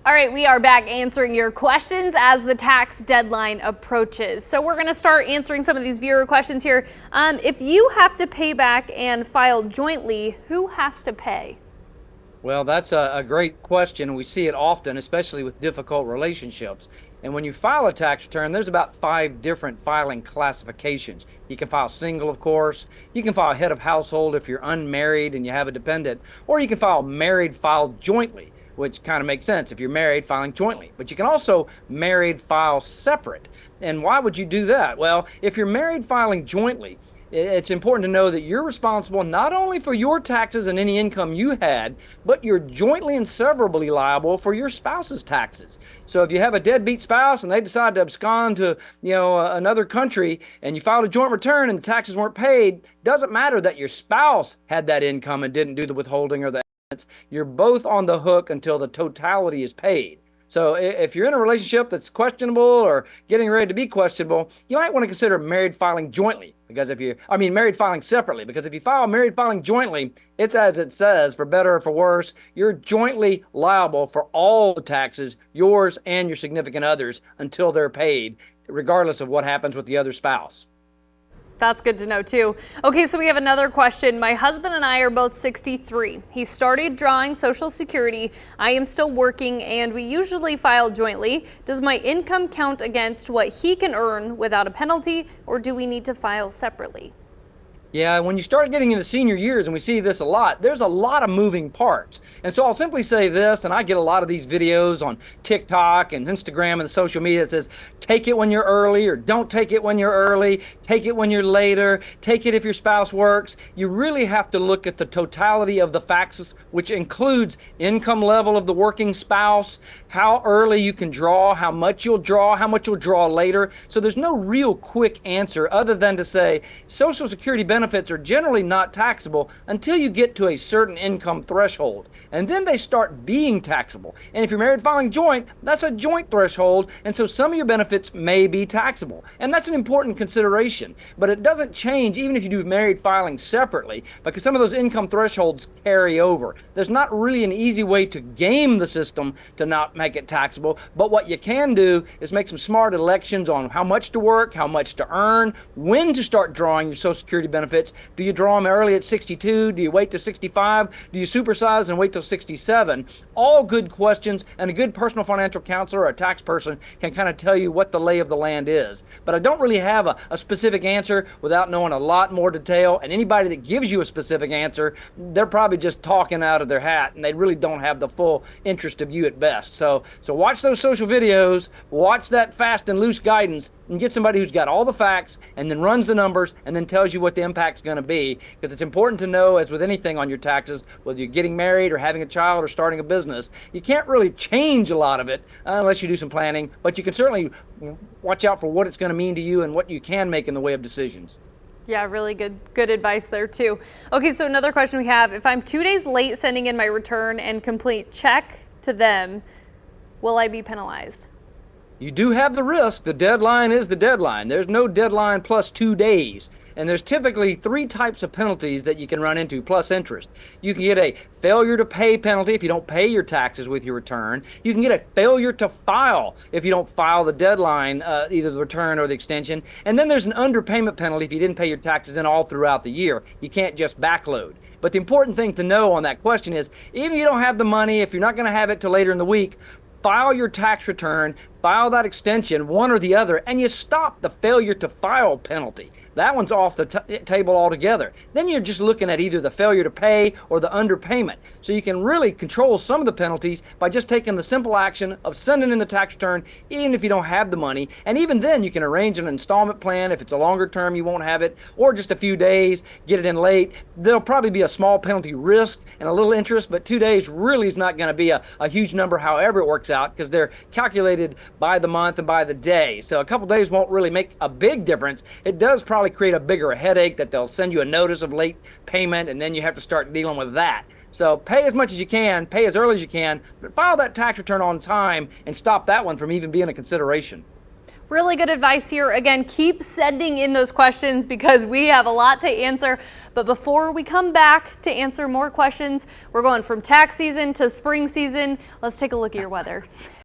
All right, we are back answering your questions as the tax deadline approaches. So we're going to start answering some of these viewer questions here. If you have to pay back and file jointly, who has to pay? Well, that's a great question. We see it often, especially with difficult relationships. And when you file a tax return, there's about 5 different filing classifications. You can file single, of course. You can file head of household if you're unmarried and you have a dependent, or you can file married, filed jointly, which kind of makes sense if you're married filing jointly. But you can also married file separate. And why would you do that? Well, if you're married filing jointly, it's important to know that you're responsible not only for your taxes and any income you had, but you're jointly and severably liable for your spouse's taxes. So if you have a deadbeat spouse and they decide to abscond to, another country, and you filed a joint return and the taxes weren't paid, doesn't matter that your spouse had that income and didn't do the withholding or the you're both on the hook until the totality is paid. So if you're in a relationship that's questionable or getting ready to be questionable, you might want to consider married filing jointly, because married filing separately, because if you file married filing jointly, it's as it says, for better or for worse, you're jointly liable for all the taxes, yours and your significant others, until they're paid, regardless of what happens with the other spouse. That's good to know too. Okay, so we have another question. My husband and I are both 63. He started drawing Social Security. I am still working and we usually file jointly. Does my income count against what he can earn without a penalty, or do we need to file separately? Yeah, when you start getting into senior years, and we see this a lot, there's a lot of moving parts. And so I'll simply say this, and I get a lot of these videos on TikTok and Instagram and social media that says, take it when you're early, or don't take it when you're early, take it when you're later, take it if your spouse works. You really have to look at the totality of the facts, which includes income level of the working spouse, how early you can draw, how much you'll draw later. So there's no real quick answer other than to say Social Security benefits are generally not taxable until you get to a certain income threshold. And then they start being taxable. And if you're married filing joint, that's a joint threshold. And so some of your benefits may be taxable. And that's an important consideration. But it doesn't change even if you do married filing separately, because some of those income thresholds carry over. There's not really an easy way to game the system to not make it taxable. But what you can do is make some smart elections on how much to work, how much to earn, when to start drawing your Social Security benefits. Do you draw them early at 62? Do you wait till 65? Do you supersize and wait till 67? All good questions, and a good personal financial counselor or a tax person can kind of tell you what the lay of the land is. But I don't really have a specific answer without knowing a lot more detail, and anybody that gives you a specific answer, they're probably just talking out of their hat, and they really don't have the full interest of you at best. So watch those social videos, watch that fast and loose guidance, and get somebody who's got all the facts and then runs the numbers and then tells you what the impact's going to be, because it's important to know, as with anything on your taxes, whether you're getting married or having a child or starting a business, you can't really change a lot of it unless you do some planning, but you can certainly watch out for what it's going to mean to you and what you can make in the way of decisions. Yeah, really good advice there too. Okay, so another question we have: if I'm 2 days late sending in my return and complete check to them, will I be penalized? You do have the risk. The deadline is the deadline. There's no deadline plus 2 days. And there's typically 3 types of penalties that you can run into, plus interest. You can get a failure to pay penalty if you don't pay your taxes with your return. You can get a failure to file if you don't file the deadline, either the return or the extension. And then there's an underpayment penalty if you didn't pay your taxes in all throughout the year. You can't just backload. But the important thing to know on that question is, even if you don't have the money, if you're not going to have it till later in the week, file your tax return, file that extension, one or the other, and you stop the failure to file penalty. That one's off the table altogether. Then you're just looking at either the failure to pay or the underpayment. So you can really control some of the penalties by just taking the simple action of sending in the tax return, even if you don't have the money. And even then, you can arrange an installment plan. If it's a longer term, you won't have it, or just a few days, get it in late. There'll probably be a small penalty risk and a little interest, but 2 days really is not going to be a huge number, however it works out, because they're calculated by the month and by the day. So a couple days won't really make a big difference. It does probably create a bigger headache that they'll send you a notice of late payment, and then you have to start dealing with that. So pay as much as you can, pay as early as you can, but file that tax return on time and stop that one from even being a consideration. Really good advice here. Again, keep sending in those questions because we have a lot to answer. But before we come back to answer more questions, we're going from tax season to spring season. Let's take a look at your weather.